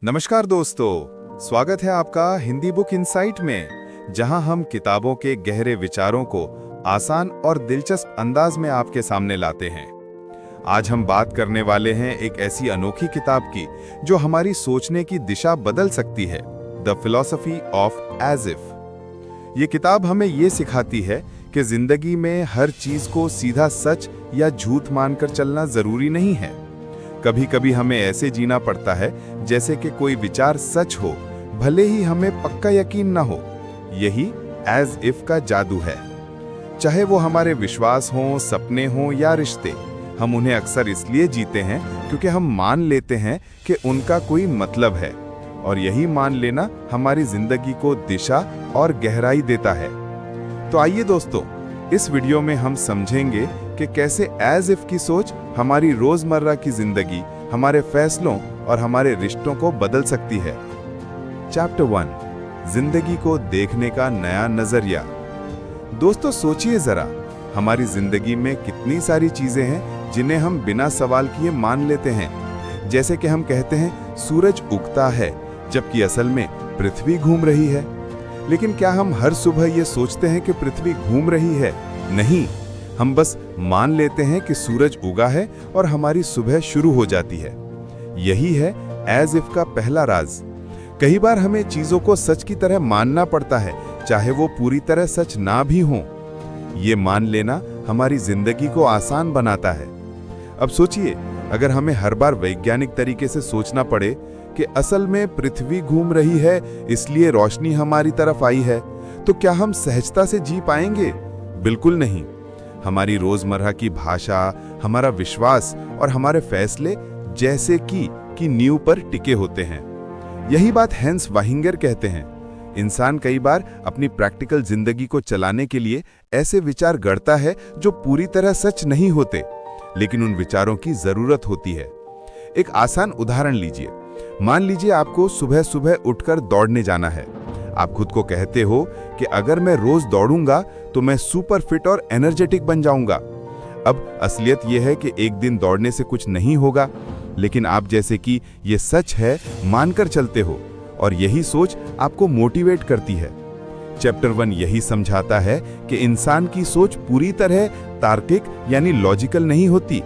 नमस्कार दोस्तों, स्वागत है आपका हिंदी बुक इनसाइट में, जहां हम किताबों के गहरे विचारों को आसान और दिलचस्प अंदाज में आपके सामने लाते हैं। आज हम बात करने वाले हैं एक ऐसी अनोखी किताब की जो हमारी सोचने की दिशा बदल सकती है, the philosophy of as if. ये किताब हमें ये सिखाती है कि जिंदगी में हर चीज को सीधा सच या झूठ मानकर चलना जरूरी नहीं है। कभी कभी हमें ऐसे जीना पड़ता है जैसे कि कोई विचार सच हो, भले ही हमें पक्का यकीन न हो। यही एज इफ का जादू है। चाहे वो हमारे विश्वास हों, सपने हों या रिश्ते, हम उन्हें अक्सर इसलिए जीते हैं क्योंकि हम मान लेते हैं कि उनका कोई मतलब है, और यही मान लेना हमारी जिंदगी को दिशा और गहराई देता है। तो आइए दोस्तों, इस वीडियो में हम समझेंगे कि कैसे एज इफ की सोच हमारी रोजमर्रा की जिंदगी, हमारे फैसलों और हमारे रिश्तों को बदल सकती है। चैप्टर 1, जिंदगी को देखने का नया नजरिया। दोस्तों सोचिए जरा, हमारी जिंदगी में कितनी सारी चीजें हैं जिन्हें हम बिना सवाल किए मान लेते हैं। जैसे कि हम कहते हैं सूरज उगता है, जबकि असल में पृथ्वी घूम रही है। लेकिन क्या हम हर सुबह ये सोचते हैं कि पृथ्वी घूम रही है? नहीं, हम बस मान लेते हैं कि सूरज उगा है और हमारी सुबह शुरू हो जाती है। यही है एज इफ का पहला राज। कई बार हमें चीजों को सच की तरह मानना पड़ता है, चाहे वो पूरी तरह सच ना भी हो। ये मान लेना हमारी जिंदगी को आसान बनाता है। अब सोचिए, अगर हमें हर बार वैज्ञानिक तरीके से सोचना पड़े कि असल में पृथ्वी घूम रही है इसलिए रोशनी हमारी तरफ आई है, तो क्या हम सहजता से जी पाएंगे? बिल्कुल नहीं। हमारी रोजमर्रा की भाषा, हमारा विश्वास और हमारे फैसले जैसे कि नींव पर टिके होते हैं। यही बात हैंस वाहिंगर कहते हैं। इंसान कई बार अपनी प्रैक्टिकल जिंदगी को चलाने के लिए ऐसे विचार गढ़ता है जो पूरी तरह सच नहीं होते, लेकिन उन विचारों की जरूरत होती है। एक आसान उदाहरण लीजिए। मान लीजिए आपको सुबह सुबह उठकर दौड़ने जाना है। आप खुद को कहते हो कि अगर मैं रोज दौड़ूंगा तो मैं सुपर फिट और एनर्जेटिक बन जाऊंगा। अब असलियत यह है कि एक दिन दौड़ने से कुछ नहीं होगा, लेकिन आप जैसे कि ये सच है मानकर चलते हो, और यही सोच आपको मोटिवेट करती है। चैप्टर 1 यही समझाता है कि इंसान की सोच पूरी तरह तार्किक यानी लॉजिकल नहीं होती।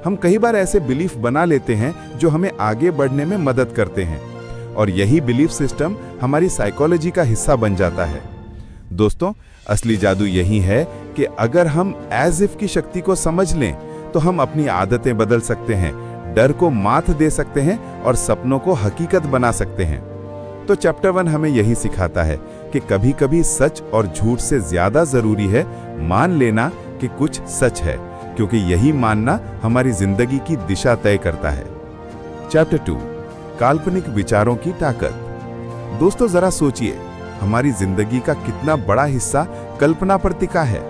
हम कई बार ऐसे बिलीफ बना लेते हैं जो हमें आगे बढ़ने में मदद करते हैं, और यही बिलीफ सिस्टम हमारी साइकोलॉजी का हिस्सा बन जाता है। दोस्तों, असली जादू यही है कि अगर हम एज इफ की शक्ति को समझ लें तो हम अपनी आदतें बदल सकते हैं, डर को मात दे सकते हैं और सपनों को हकीकत बना सकते हैं। तो चैप्टर 1 हमें यही सिखाता है कि कभी कभी सच और झूठ से ज्यादा जरूरी है मान लेना कि कुछ सच है, क्योंकि यही मानना हमारी जिंदगी की दिशा तय करता है। चैप्टर 2, काल्पनिक विचारों की ताकत। दोस्तों जरा सोचिए, हमारी जिंदगी का कितना बड़ा हिस्सा कल्पना पर टिका है।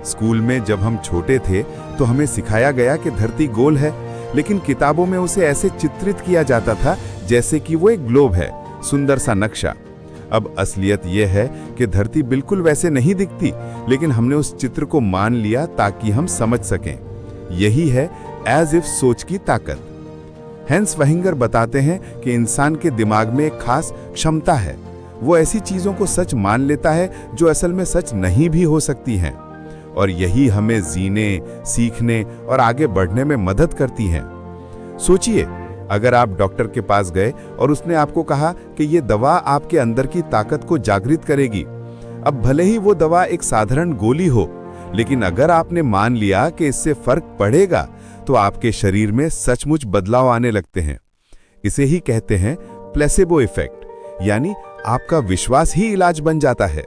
स्कूल में जब हम छोटे थे तो हमें सिखाया गया कि धरती गोल है, लेकिन किताबों में उसे ऐसे चित्रित किया जाता था जैसे कि वो एक ग्लोब है, सुंदर सा नक्शा। अब असलियत यह है कि धरती बिल्कुल वैसे नहीं दिखती, लेकिन हमने उस चित्र को मान लिया ताकि हम समझ सकें। यही है एज इफ सोच की ताकत। हैंस वाहिंगर बताते हैं कि इंसान के दिमाग में एक खास क्षमता है। वो ऐसी चीजों को सच मान लेता है जो असल में सच नहीं भी हो सकती हैं, और यही हमें जीने, सीखने और आगे बढ़ने में मदद करती है। सोचिए, अगर आप डॉक्टर के पास गए और उसने आपको कहा कि ये दवा आपके अंदर की ताकत को जागृत करेगी। अब भले ही वो दवा एक साधारण गोली हो, लेकिन अगर आपने मान लिया कि इससे फर्क पड़ेगा तो आपके शरीर में सचमुच बदलाव आने लगते हैं। इसे ही कहते हैं प्लेसेबो इफेक्ट, यानी आपका विश्वास ही इलाज बन जाता है।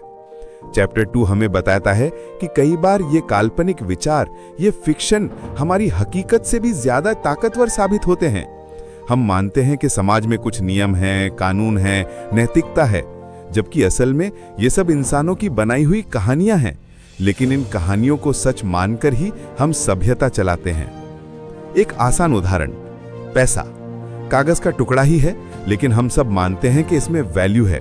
चैप्टर 2 हमें बताता है कि कई बार ये काल्पनिक विचार, ये फिक्शन हमारी हकीकत से भी ज्यादा ताकतवर साबित होते हैं। हम मानते हैं कि समाज में कुछ नियम हैं, कानून हैं, नैतिकता है, जबकि असल में ये सब इंसानों की बनाई हुई कहानियां हैं। लेकिन इन कहानियों को सच मानकर ही हम सभ्यता चलाते हैं। एक आसान उदाहरण, पैसा कागज का टुकड़ा ही है, लेकिन हम सब मानते हैं कि इसमें वैल्यू है।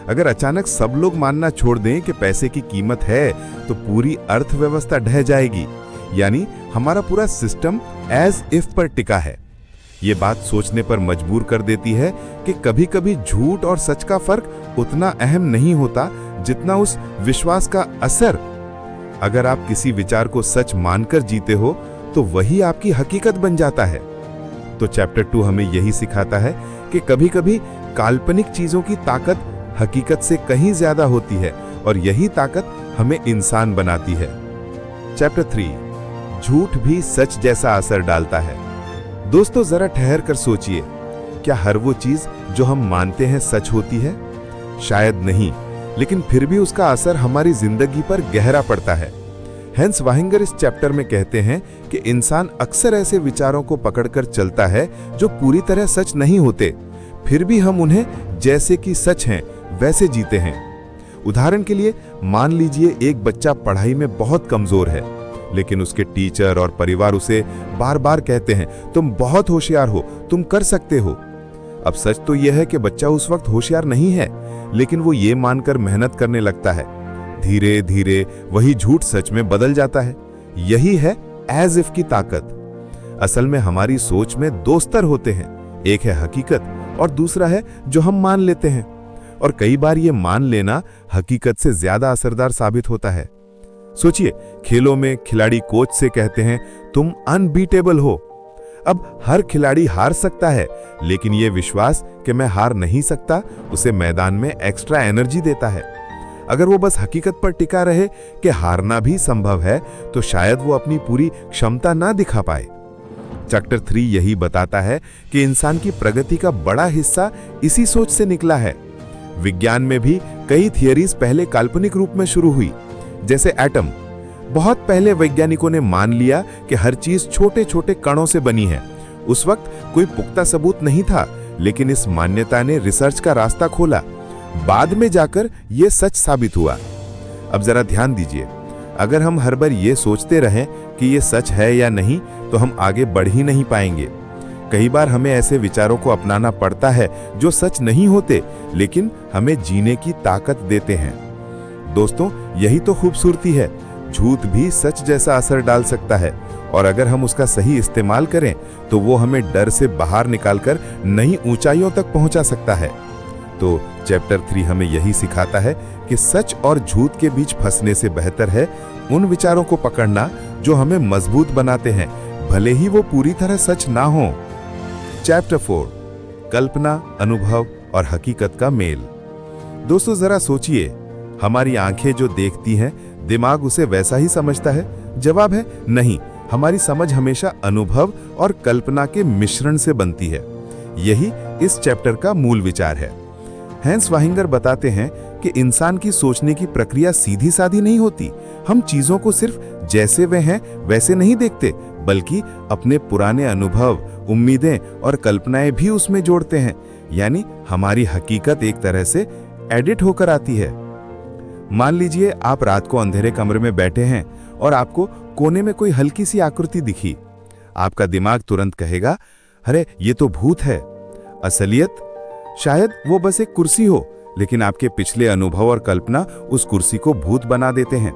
अगर अचानक सब लोग मानना छोड़ दें कि पैसे की कीमत है, तो पूरी अर्थव्यवस्था ढह जाएगी। यानी हमारा पूरा सिस्टम एज इफ पर टिका है। ये बात सोचने पर मजबूर कर देती है कि कभी-कभी झूठ और सच का फर्क उतना अहम नहीं होता जितना उस विश्वास का असर। अगर आप किसी विचार को सच मानकर जीते हो तो वही आपकी हकीकत बन जाता है। तो चैप्टर 2 हमें यही सिखाता है कि कभी-कभी काल्पनिक चीजों की ताकत हकीकत से कहीं ज्यादा होती है और यही ताकत हमें इंसान बनाती है। चैप्टर 3, झूठ भी सच जैसा असर डालता है। दोस्तों, जरा ठहर कर सोचिए, क्या हर वो चीज जो हम मानते हैं सच होती है? शायद नहीं, लेकिन फिर भी उसका असर हमारी जिंदगी पर गहरा पड़ता है। हेंस वाहिंगर इस चैप्टर में कहते हैं कि इंसान अक्सर ऐसे विचारों को पकड़कर चलता है जो पूरी तरह सच नहीं होते, फिर भी हम उन्हें जैसे कि सच हैं वैसे जीते हैं। उदाहरण के लिए मान लीजिए एक बच्चा पढ़ाई में बहुत कमजोर है, लेकिन उसके टीचर और परिवार उसे बार बार कहते हैं तुम बहुत होशियार हो, तुम कर सकते हो। अब सच तो यह है कि बच्चा उस वक्त होशियार नहीं है, लेकिन वो ये मानकर मेहनत करने लगता है। धीरे धीरे वही झूठ सच में बदल जाता है। यही है एज इफ की ताकत। असल में हमारी सोच में दो स्तर होते हैं, एक है हकीकत और दूसरा है जो हम मान लेते हैं। और कई बार ये मान लेना हकीकत से ज्यादा असरदार साबित होता है। सोचिए, खेलों में खिलाड़ी कोच से कहते हैं तुम अनबीटेबल हो। अब हर खिलाड़ी हार सकता है, लेकिन यह विश्वास कि मैं हार नहीं सकता उसे मैदान में एक्स्ट्रा एनर्जी देता है। अगर वो बस हकीकत पर टिका रहे कि हारना भी संभव है, तो शायद वो अपनी पूरी क्षमता ना दिखा पाए। चैप्टर 3 यही बताता है कि इंसान की प्रगति का बड़ा हिस्सा इसी सोच से निकला है। विज्ञान में भी कई थियरीज पहले काल्पनिक रूप में शुरू हुई, जैसे एटम। बहुत पहले वैज्ञानिकों ने मान लिया कि हर चीज छोटे छोटे कणों से बनी है। उस वक्त कोई पुख्ता सबूत नहीं था, लेकिन इस मान्यता ने रिसर्च का रास्ता खोला। बाद में जाकर यह सच साबित हुआ। अब जरा ध्यान दीजिए, अगर हम हर बार ये सोचते रहें कि यह सच है या नहीं, तो हम आगे बढ़ ही नहीं पाएंगे। कई बार हमें ऐसे विचारों को अपनाना पड़ता है जो सच नहीं होते, लेकिन हमें जीने की ताकत देते हैं। दोस्तों, यही तो खूबसूरती है। झूठ भी सच जैसा असर डाल सकता है, और अगर हम उसका सही इस्तेमाल करें तो वो हमें डर से बाहर निकालकर नई ऊंचाइयों तक पहुंचा सकता है। तो चैप्टर 3 हमें यही सिखाता है कि सच और झूठ के बीच फंसने से बेहतर है उन विचारों को पकड़ना जो हमें मजबूत बनाते हैं, भले ही वो पूरी तरह सच ना हो। चैप्टर 4, कल्पना, अनुभव और हकीकत का मेल। दोस्तों, जरा सोचिए, हमारी आंखें जो देखती हैं, दिमाग उसे वैसा ही समझता है? जवाब है नहीं। हमारी समझ हमेशा अनुभव और कल्पना के मिश्रण से बनती है। यही इस चैप्टर का मूल विचार है। हेंस वाहिंगर बताते हैं कि इंसान की सोचने की प्रक्रिया सीधी साधी नहीं होती। हम चीजों को सिर्फ जैसे वे हैं वैसे नहीं देखते, बल्कि अपने पुराने अनुभव, उम्मीदें और कल्पनाएं भी उसमें जोड़ते हैं। यानी हमारी हकीकत एक तरह से एडिट होकर आती है। मान लीजिए आप रात को अंधेरे कमरे में बैठे हैं और आपको कोने में कोई हल्की सी आकृति दिखी। आपका दिमाग तुरंत कहेगा, अरे ये तो भूत है। असलियत शायद वो बस एक कुर्सी हो, लेकिन आपके पिछले अनुभव और कल्पना उस कुर्सी को भूत बना देते हैं।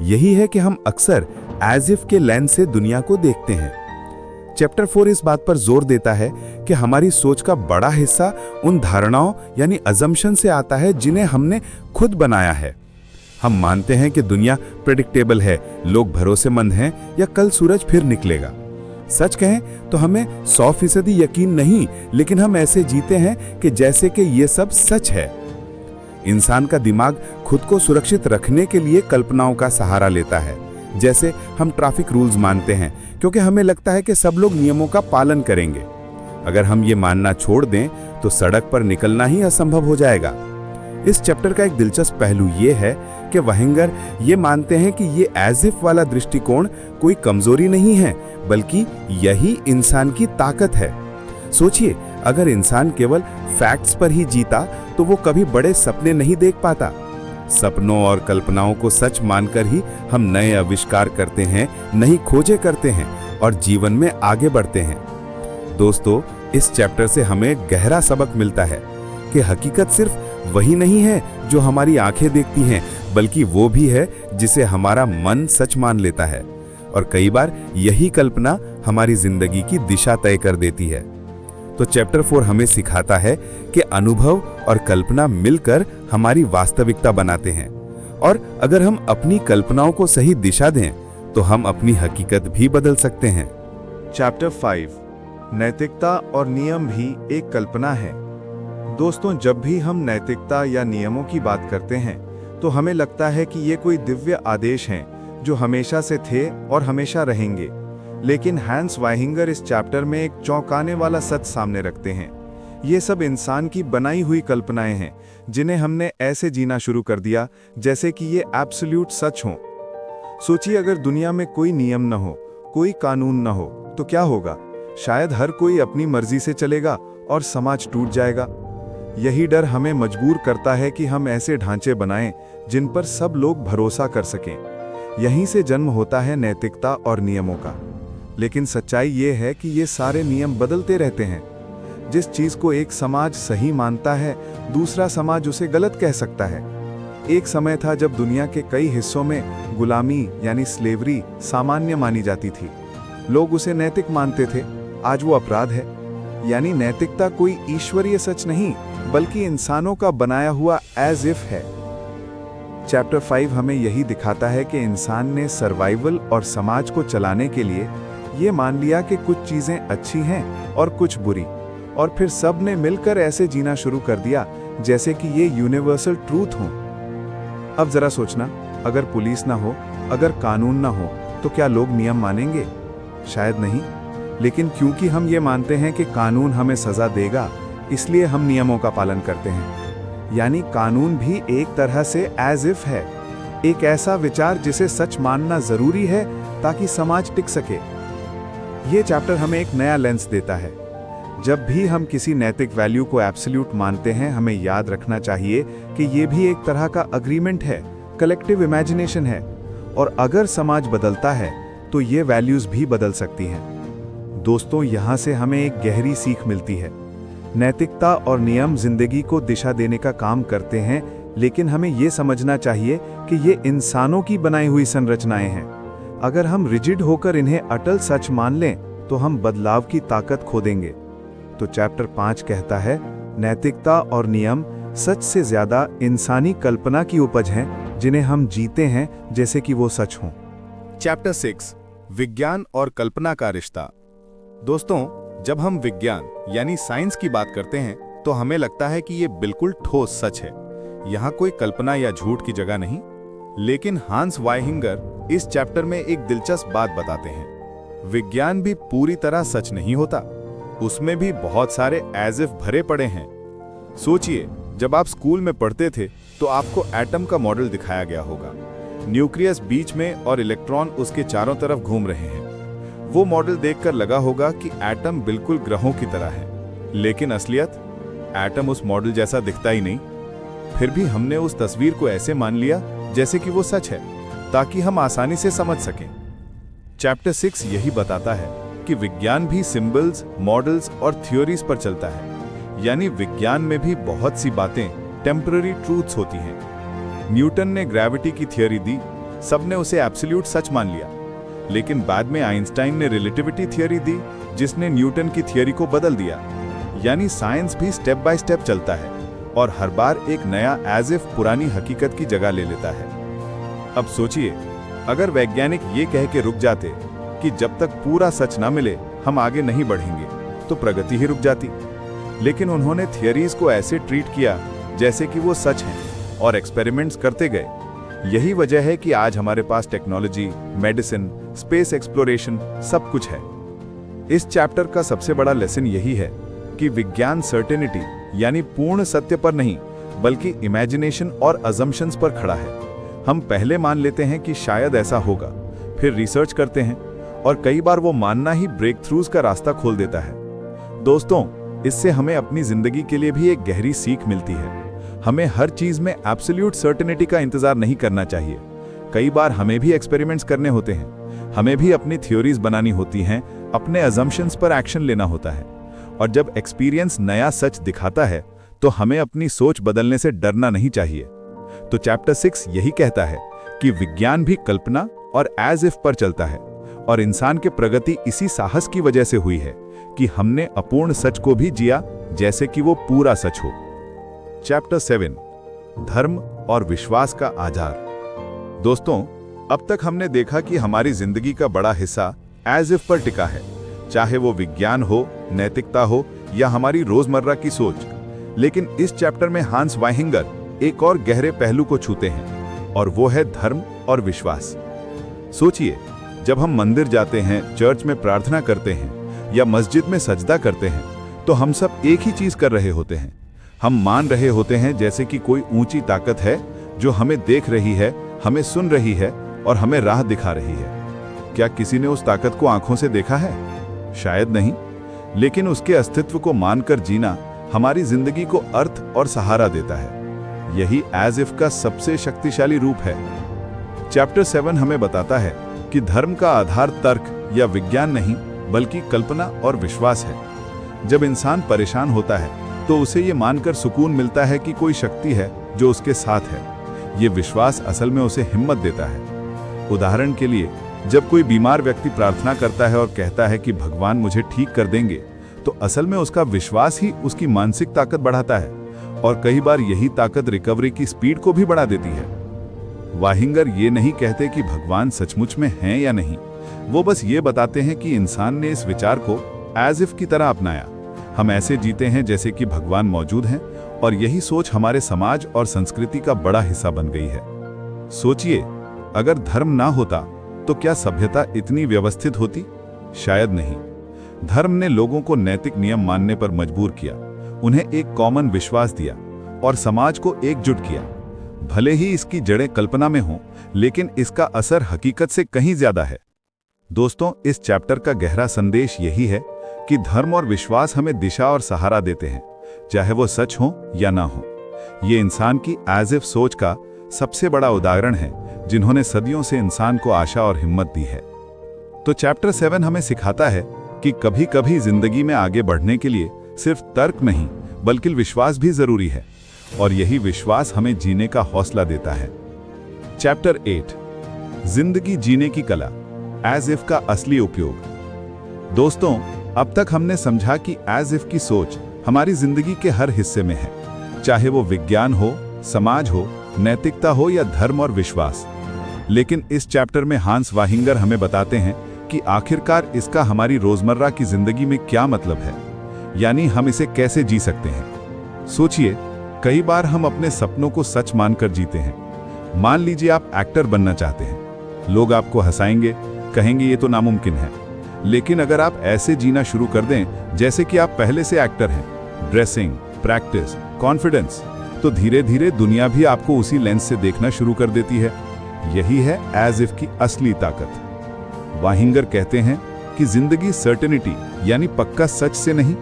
यही है कि हम अक्सर एज इफ के लेंस से दुनिया को देखते हैं। चैप्टर 4 इस बात पर जोर देता है कि हमारी सोच का बड़ा हिस्सा उन धारणाओं यानी अजम्पशन से आता है जिन्हें हमने खुद बनाया है। हम मानते हैं कि दुनिया प्रेडिक्टेबल है, लोग भरोसेमंद हैं या कल सूरज फिर निकलेगा। सच कहें तो हमें 100% यकीन नहीं, लेकिन हम ऐसे जीते हैं कि जैसे कि ये सब सच है। इंसान का दिमाग खुद को सुरक्षित रखने के लिए कल्पनाओं का सहारा लेता है। जैसे हम ट्रैफिक रूल्स मानते हैं क्योंकि हमें लगता है कि सब लोग नियमों का पालन करेंगे। अगर हम ये मानना छोड़ दें तो सड़क पर निकलना ही असंभव हो जाएगा। इस चैप्टर का एक दिलचस्प पहलू ये है कि वाहिंगर ये मानते हैं कि ये एज इफ वाला दृष्टिकोण कोई कमजोरी नहीं है, बल्कि यही इंसान की ताकत है। सोचिए, अगर इंसान केवल फैक्ट्स पर ही जीता तो वो कभी बड़े सपने नहीं देख पाता। सपनों और कल्पनाओं को सच मानकर ही हम नए आविष्कार करते हैं, नई खोजें करते हैं और जीवन में आगे बढ़ते हैं। दोस्तों, इस चैप्टर से हमें गहरा सबक मिलता है कि हकीकत सिर्फ वही नहीं है जो हमारी आंखें देखती हैं, बल्कि वो भी है जिसे हमारा मन सच मान लेता है। और कई बार यही कल्पना हमारी जिंदगी की दिशा तय कर देती है। तो चैप्टर 4 हमें सिखाता है कि अनुभव और कल्पना मिलकर हमारी वास्तविकता बनाते हैं, और अगर हम अपनी कल्पनाओं को सही दिशा दें तो हम अपनी हकीकत भी बदल सकते हैं। चैप्टर 5 नैतिकता और नियम भी एक कल्पना है। दोस्तों, जब भी हम नैतिकता या नियमों की बात करते हैं तो हमें लगता है कि ये कोई दिव्य आदेश हैं जो हमेशा से थे और हमेशा रहेंगे। लेकिन हैंस वाइहिंगर इस चैप्टर में एक चौंकाने वाला सच सामने रखते हैं। ये सब इंसान की बनाई हुई कल्पनाएं हैं जिन्हें हमने ऐसे जीना शुरू कर दिया जैसे कि ये एब्सोल्यूट सच हो। सोचिए, अगर दुनिया में कोई नियम न हो, कोई कानून न हो, तो क्या होगा? शायद हर कोई अपनी मर्जी से चलेगा और समाज टूट जाएगा। यही डर हमें मजबूर करता है कि हम ऐसे ढांचे बनाएं जिन पर सब लोग भरोसा कर सकें। यहीं से जन्म होता है नैतिकता और नियमों का। लेकिन सच्चाई ये है कि ये सारे नियम बदलते रहते हैं। जिस चीज को एक समाज सही मानता है, दूसरा समाज उसे गलत कह सकता है। एक समय था जब दुनिया के कई हिस्सों में गुलामी यानी स्लेवरी सामान्य मानी जाती थी। लोग उसे नैतिक मानते थे। आज वो अपराध है। यानी नैतिकता कोई ईश्वरीय सच नहीं, बल्कि इंसानों का बनाया हुआ एज इफ है। चैप्टर 5 हमें यही दिखाता है कि इंसान ने सर्वाइवल और समाज को चलाने के लिए ये मान लिया कि कुछ चीजें अच्छी हैं और कुछ बुरी, और फिर सब ने मिलकर ऐसे जीना शुरू कर दिया जैसे कि ये यूनिवर्सल ट्रूथ हो। अब जरा सोचना, अगर पुलिस ना हो, अगर कानून ना हो, तो क्या लोग नियम मानेंगे? शायद नहीं। लेकिन क्योंकि हम ये मानते हैं कि कानून हमें सजा देगा, इसलिए हम नियमों का पालन करते हैं। यानी कानून भी एक तरह से एज इफ है, एक ऐसा विचार जिसे सच मानना जरूरी है ताकि समाज टिक सके। ये चैप्टर हमें एक नया लेंस देता है। जब भी हम किसी नैतिक वैल्यू को एब्सोल्यूट मानते हैं, हमें याद रखना चाहिए कि ये भी एक तरह का अग्रीमेंट है, कलेक्टिव इमेजिनेशन है, और अगर समाज बदलता है तो ये वैल्यूज भी बदल सकती हैं। दोस्तों, यहाँ से हमें एक गहरी सीख मिलती है। नैतिकता और नियम जिंदगी को दिशा देने का काम करते हैं, लेकिन हमें ये समझना चाहिए कि ये इंसानों की बनाई हुई संरचनाएं हैं। अगर हम रिजिड होकर इन्हें अटल सच मान लें तो हम बदलाव की ताकत खो देंगे। तो चैप्टर 5 कहता है, नैतिकता और नियम सच से ज्यादा इंसानी कल्पना की उपज हैं जिन्हें हम जीते हैं जैसे कि वो सच हों। चैप्टर 6 विज्ञान और कल्पना का रिश्ता। दोस्तों, जब हम विज्ञान यानी साइंस की बात करते हैं तो हमें लगता है कि ये बिल्कुल ठोस सच है, यहाँ कोई कल्पना या झूठ की जगह नहीं। लेकिन हांस वाइहिंगर इस चैप्टर में एक दिलचस्प बात बताते हैं। विज्ञान भी पूरी तरह सच नहीं होता, उसमें भी बहुत सारे एज इफ भरे पड़े हैं। सोचिए, जब आप स्कूल में पढ़ते थे तो आपको एटम का मॉडल दिखाया गया होगा। न्यूक्लियस बीच में और इलेक्ट्रॉन उसके चारों तरफ घूम रहे हैं। वो मॉडल देखकर लगा होगा कि एटम बिल्कुल ग्रहों की तरह है, लेकिन असलियत, एटम उस मॉडल जैसा दिखता ही नहीं। फिर भी हमने उस तस्वीर को ऐसे मान लिया जैसे कि वो सच है, ताकि हम आसानी से समझ सकें। चैप्टर 6 यही बताता है कि विज्ञान भी सिंबल्स, मॉडल्स और थ्योरीज पर चलता है। यानी विज्ञान में भी बहुत सी बातें टेम्पररी ट्रूथ्स होती हैं। न्यूटन ने ग्रेविटी की थ्योरी दी, सबने उसे एब्सोल्यूट सच मान लिया। लेकिन बाद में आइंस्टाइन ने रिलेटिविटी थ्योरी दी, जिसने न्यूटन की थ्योरी को बदल दिया। यानी साइंस भी स्टेप बाय स्टेप चलता है और हर बार एक नया एज इफ पुरानी हकीकत की जगह ले लेता है। अब सोचिए, अगर वैज्ञानिक ये कह के रुक जाते कि जब तक पूरा सच ना मिले हम आगे नहीं बढ़ेंगे, तो प्रगति ही रुक जाती। लेकिन उन्होंने थियरीज को ऐसे ट्रीट किया जैसे कि वो सच हैं और एक्सपेरिमेंट्स करते गए। यही वजह है कि आज हमारे पास टेक्नोलॉजी, मेडिसिन, स्पेस एक्सप्लोरेशन सब कुछ है। इस चैप्टर का सबसे बड़ा लेसन यही है कि विज्ञान सर्टेनिटी यानी पूर्ण सत्य पर नहीं, बल्कि इमेजिनेशन और अजम्पशंस पर खड़ा है। हम पहले मान लेते हैं कि शायद ऐसा होगा, फिर रिसर्च करते हैं, और कई बार वो मानना ही ब्रेक थ्रूज का रास्ता खोल देता है। दोस्तों, इससे हमें अपनी जिंदगी के लिए भी एक गहरी सीख मिलती है। हमें हर चीज में एब्सोल्यूट सर्टेनिटी का इंतजार नहीं करना चाहिए। कई बार हमें भी एक्सपेरिमेंट्स करने होते हैं, हमें भी अपनी थ्योरीज बनानी होती हैं, अपने अजम्पशंस पर एक्शन लेना होता है। और जब एक्सपीरियंस नया सच दिखाता है तो हमें अपनी सोच बदलने से डरना नहीं चाहिए। तो चैप्टर 6 यही कहता है कि विज्ञान भी कल्पना और एज इफ पर चलता है, और इंसान की प्रगति इसी साहस की वजह से हुई है कि हमने अपूर्ण सच को भी जिया जैसे कि वो पूरा सच हो। चैप्टर 7, धर्म और विश्वास का आधार। दोस्तों, अब तक हमने देखा कि हमारी जिंदगी का बड़ा हिस्सा एज इफ पर टिका है, चाहे वो विज्ञान हो, नैतिकता हो या हमारी रोजमर्रा की सोच। लेकिन इस चैप्टर में हांस वाइहिंगर एक और गहरे पहलू को छूते हैं, और वो है धर्म और विश्वास। सोचिए, जब हम मंदिर जाते हैं, चर्च में प्रार्थना करते हैं या मस्जिद में सजदा करते हैं, तो हम सब एक ही चीज कर रहे होते हैं। हम मान रहे होते हैं जैसे कि कोई ऊंची ताकत है जो हमें देख रही है, हमें सुन रही है और हमें राह दिखा रही है। क्या किसी ने उस ताकत को आंखों से देखा है? शायद नहीं, लेकिन उसके अस्तित्व को मानकर जीना हमारी जिंदगी को अर्थ और सहारा देता है। यही एज इफ का सबसे शक्तिशाली रूप है। चैप्टर 7 हमें बताता है कि धर्म का आधार तर्क या विज्ञान नहीं, बल्कि कल्पना और विश्वास है। जब इंसान परेशान होता है तो उसे ये मानकर सुकून मिलता है कि कोई शक्ति है जो उसके साथ है। ये विश्वास असल में उसे हिम्मत देता है। उदाहरण के लिए, जब कोई बीमार व्यक्ति प्रार्थना करता है और कहता है कि भगवान मुझे ठीक कर देंगे, तो असल में उसका विश्वास ही उसकी मानसिक ताकत बढ़ाता है, और कई बार यही ताकत रिकवरी की स्पीड को भी बढ़ा देती है। वाहिंगर ये नहीं कहते कि भगवान सचमुच में हैं या नहीं, वो बस ये बताते हैं कि इंसान ने इस विचार को एज इफ की तरह अपनाया। हम ऐसे जीते हैं जैसे कि भगवान मौजूद हैं, और यही सोच हमारे समाज और संस्कृति का बड़ा हिस्सा बन गई है। सोचिए, अगर धर्म ना होता तो क्या सभ्यता इतनी व्यवस्थित होती? शायद नहीं। धर्म ने लोगों को नैतिक नियम मानने पर मजबूर किया, उन्हें एक कॉमन विश्वास दिया और समाज को एकजुट किया। भले ही इसकी जड़ें कल्पना में हों, लेकिन इसका असर हकीकत से कहीं ज्यादा है। दोस्तों, इस चैप्टर का गहरा संदेश यही है कि धर्म और विश्वास हमें दिशा और सहारा देते हैं, चाहे वो सच हो या ना हो। ये इंसान की एज इफ सोच का सबसे बड़ा उदाहरण है, जिन्होंने सदियों से इंसान को आशा और हिम्मत दी है। तो चैप्टर 7 हमें सिखाता है कि कभी कभी जिंदगी में आगे बढ़ने के लिए सिर्फ तर्क नहीं, बल्कि विश्वास भी जरूरी है, और यही विश्वास हमें जीने का हौसला देता है। चैप्टर 8, जिंदगी जीने की कला, एज इफ का असली उपयोग। दोस्तों, अब तक हमने समझा कि एज इफ की सोच हमारी जिंदगी के हर हिस्से में है, चाहे वो विज्ञान हो, समाज हो, नैतिकता हो या धर्म और विश्वास। लेकिन इस चैप्टर में हांस वाहिंगर हमें बताते हैं कि आखिरकार इसका हमारी रोजमर्रा की जिंदगी में क्या मतलब है, यानी हम इसे कैसे जी सकते हैं। सोचिए, कई बार हम अपने सपनों को सच मानकर जीते हैं। मान लीजिए आप एक्टर बनना चाहते हैं। लोग आपको हंसाएंगे, कहेंगे ये तो नामुमकिन है। लेकिन अगर आप ऐसे जीना शुरू कर दें जैसे कि आप पहले से एक्टर हैं, ड्रेसिंग, प्रैक्टिस, कॉन्फिडेंस, तो धीरे धीरे दुनिया भी आपको उसी लेंस से देखना शुरू कर देती है। यही है एज इफ की असली ताकत। वाहिंगर कहते हैं कि जिंदगी सर्टेनिटी यानी पक्का सच से नहीं,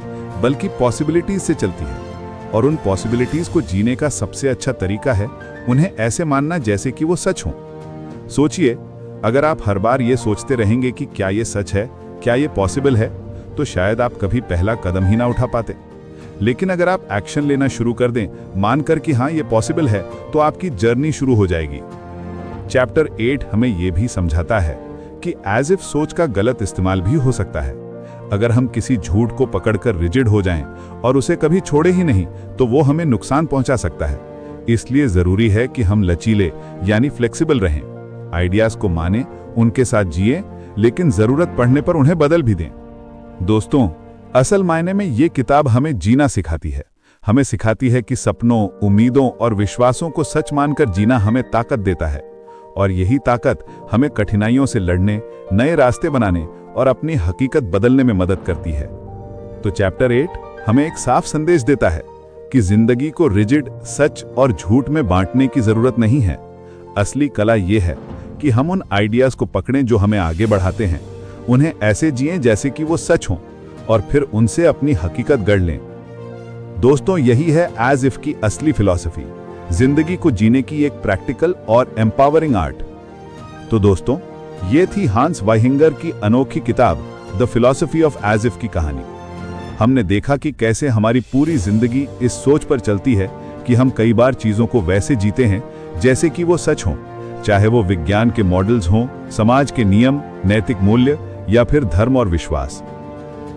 बल्कि पॉसिबिलिटीज से चलती है, और उन पॉसिबिलिटीज को जीने का सबसे अच्छा तरीका है उन्हें ऐसे मानना जैसे कि वो सच हो। सोचिए, अगर आप हर बार ये सोचते रहेंगे कि क्या ये सच है, क्या ये पॉसिबल है, तो शायद आप कभी पहला कदम ही ना उठा पाते। लेकिन अगर आप एक्शन लेना शुरू कर दें, मानकर कि हाँ ये पॉसिबल है, तो आपकी जर्नी शुरू हो जाएगी। चैप्टर 8 हमें यह भी समझाता है कि एज इफ सोच का गलत इस्तेमाल भी हो सकता है। अगर हम किसी झूठ को पकड़कर रिजिड हो जाएं और उसे कभी छोड़े ही नहीं, तो वो हमें नुकसान पहुंचा सकता है। इसलिए जरूरी है कि हम लचीले यानी फ्लेक्सिबल रहें, आइडियाज को माने, उनके साथ जिए, लेकिन जरूरत पड़ने पर उन्हें बदल भी दें। दोस्तों, असल मायने में ये किताब हमें जीना सिखाती है। हमें सिखाती है कि सपनों, उम्मीदों और विश्वासों को सच मानकर जीना हमें ताकत देता है, और यही ताकत हमें कठिनाइयों से लड़ने, नए रास्ते बनाने और अपनी हकीकत बदलने में मदद करती है। तो चैप्टर 8 हमें एक साफ संदेश देता है कि जिंदगी को रिजिड, सच और झूठ में बांटने की जरूरत नहीं है। असली कला यह है कि हम उन आइडियाज को पकड़ें जो हमें आगे बढ़ाते हैं, उन्हें ऐसे जिएं जैसे कि वो सच हों, और फिर उनसे अपनी हकीकत गढ़ लें। दोस्तों, यही है एज इफ की असली फिलॉसफी, जिंदगी को जीने की एक प्रैक्टिकल और एम्पावरिंग आर्ट। तो दोस्तों, ये थी हांस वाइहिंगर की अनोखी किताब the philosophy of as if की कहानी। हमने देखा कि कैसे हमारी पूरी जिंदगी इस सोच पर चलती है कि हम कई बार चीजों को वैसे जीते हैं जैसे कि वो सच हों, चाहे वो विज्ञान के मॉडल्स हों, समाज के नियम, नैतिक मूल्य या फिर धर्म और विश्वास।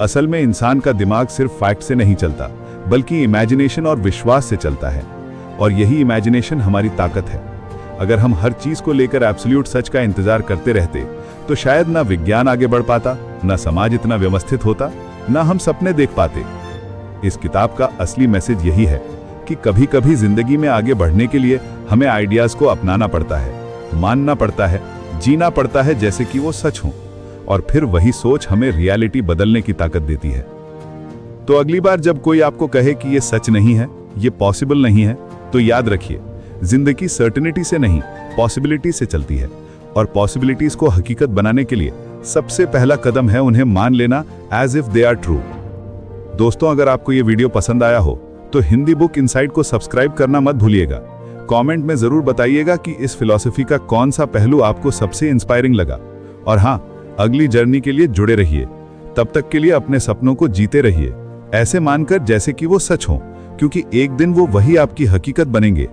असल में इंसान का दिमाग सिर्फ फैक्ट से नहीं चलता, बल्कि इमेजिनेशन और विश्वास से चलता है। और यही इमेजिनेशन हमारी ताकत है। अगर हम हर चीज को लेकर एब्सोल्यूट सच का इंतजार करते रहते तो शायद ना विज्ञान आगे बढ़ पाता, ना समाज इतना व्यवस्थित होता, ना हम सपने देख पाते। इस किताब का असली मैसेज यही है कि कभी कभी जिंदगी में आगे बढ़ने के लिए हमें आइडियाज को अपनाना पड़ता है, मानना पड़ता है, जीना पड़ता है जैसे कि वो सच हो, और फिर वही सोच हमें रियलिटी बदलने की ताकत देती है। तो अगली बार जब कोई आपको कहे कि ये सच नहीं है, ये पॉसिबल नहीं है, तो याद रखिए, जिंदगी सर्टेनिटी से नहीं, पॉसिबिलिटी से चलती है। और पॉसिबिलिटीज को हकीकत बनाने के लिए सबसे पहला कदम है उन्हें मान लेना as if they are true. दोस्तों, अगर आपको ये वीडियो पसंद आया हो तो हिंदी बुक इनसाइट को सब्सक्राइब करना मत भूलिएगा। कमेंट में जरूर बताइएगा कि इस फिलॉसफी का कौन सा पहलू आपको सबसे इंस्पायरिंग लगा। और हाँ, अगली जर्नी के लिए जुड़े रहिए। तब तक के लिए अपने सपनों को जीते रहिए, ऐसे मानकर जैसे कि वो सच हो, क्योंकि एक दिन वो वही आपकी हकीकत बनेंगे।